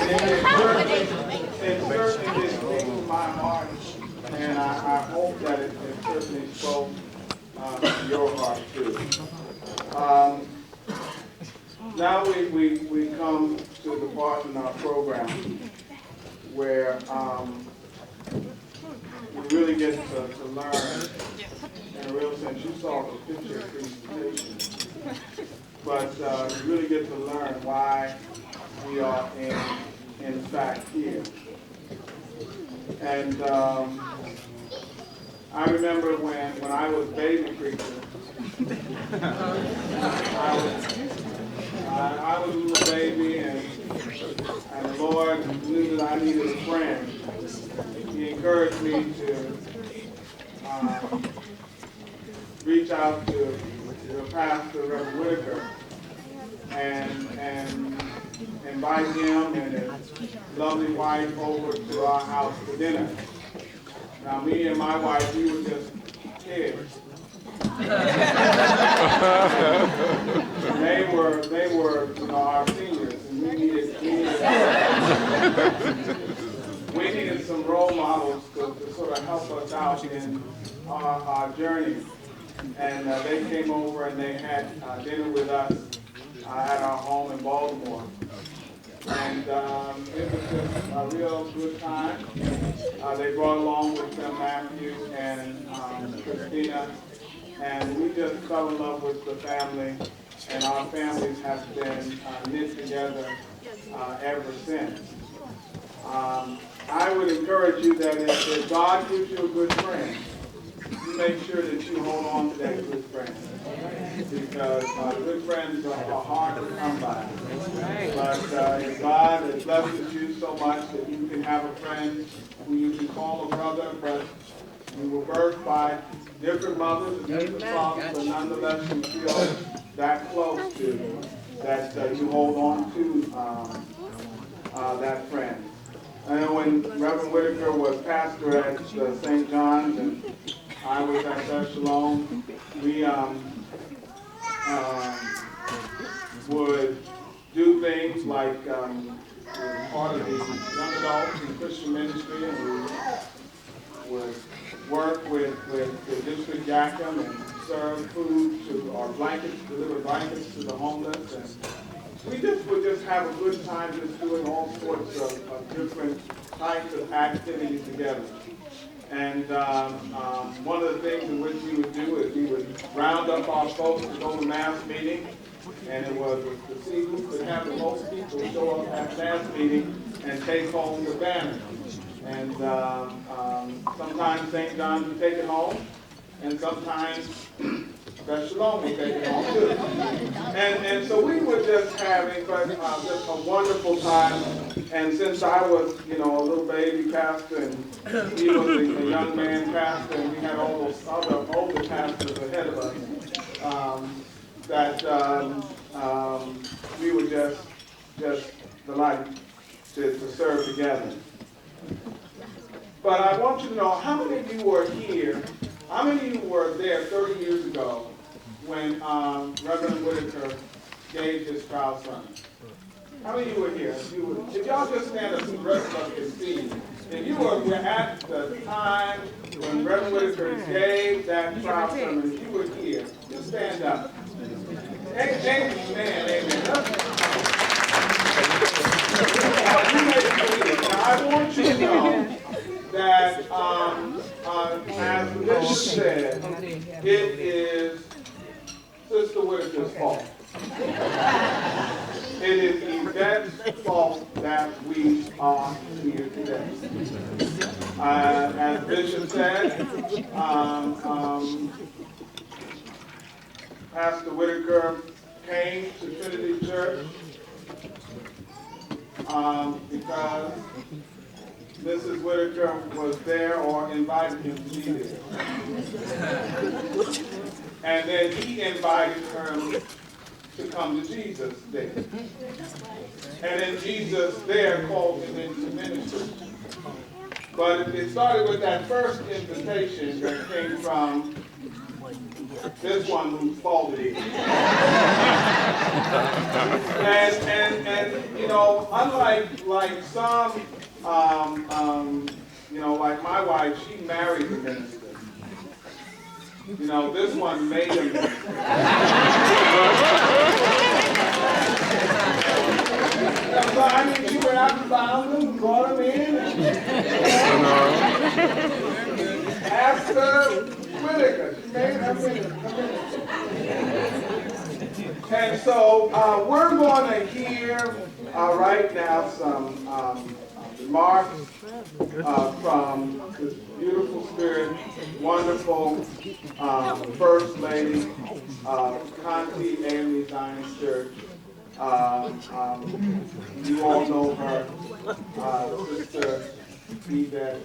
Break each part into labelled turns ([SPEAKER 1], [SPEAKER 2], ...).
[SPEAKER 1] it certainly did speak to my heart, and I hope that it certainly spoke to your heart too. Now we come to the part in our program where we really get to learn, in a real sense. You saw the picture presentation, but you really get to learn why we are in fact here. And I remember when I was baby preacher, I was a little baby, and the Lord knew that I needed a friend. He encouraged me to reach out to the pastor, Reverend Whittaker, and invite him and his lovely wife over to our house for dinner. Now, me and my wife, we were just kids. They were, our seniors, and we needed some role models to sort of help us out in our journey. And they came over and they had dinner with us at our home in Baltimore. And it was just a real good time. They brought along with them Matthew and Christina, and we just fell in love with the family, and our families have been knit together ever since. I would encourage you that if God gives you a good friend, you make sure that you hold on to that good friend. Because good friends are hard to come by. But if God has blessed you so much that you can have a friend who you can call a brother, but you were birthed by different mothers and different fathers, but nonetheless you feel that close to, that you hold on to that friend. And when Reverend Whittaker was pastor at St. John's and I was at Pastoral, we would do things like part of the young adults in Christian ministry, and we would work with the district Gaskin and serve food to our blankets, deliver blankets to the homeless, and we would just have a good time just doing all sorts of different types of activities together. And one of the things in which we would do is we would round up our folks to go to mass meeting, and it was to see who could have the most people show up at mass meeting and take home the banner. And sometimes St. John's would take it home, and sometimes Pastoral would take it home too. And so we were just having just a wonderful time. And since I was, a little baby pastor, and he was a young man pastor, and we had all those other older pastors ahead of us, we were just delighted to serve together. But I want you to know, how many of you were here, how many of you were there 30 years ago when Reverend Whittaker gave his trial sermon? How many of you were here? If y'all just stand up so the rest of us can see. If you were at the time when Reverend Whittaker gave that trial sermon, if you were here, just stand up. Amen, amen. Now, I want you to know that, as the bishop said, it is Sister Whittaker's fault. It is Yvette's fault that we are here today. As Bishop said, Pastor Whittaker came to Trinity Church because Mrs. Whittaker was there or invited him to be there. And then he invited her to come to Jesus there. And then Jesus there called him into ministry. But it started with that first invitation that came from This one who folded it. and you know, unlike like some, you know, like my wife, she married the minister. You know, this one made him. So I mean, she went out and found him, brought him in, and after Whittaker, she made her minister. And so we're going to hear right now some remarks from this beautiful spirit, wonderful First Lady of Contee and Zion Church. You all know her, Sister Edmond.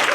[SPEAKER 1] Amen.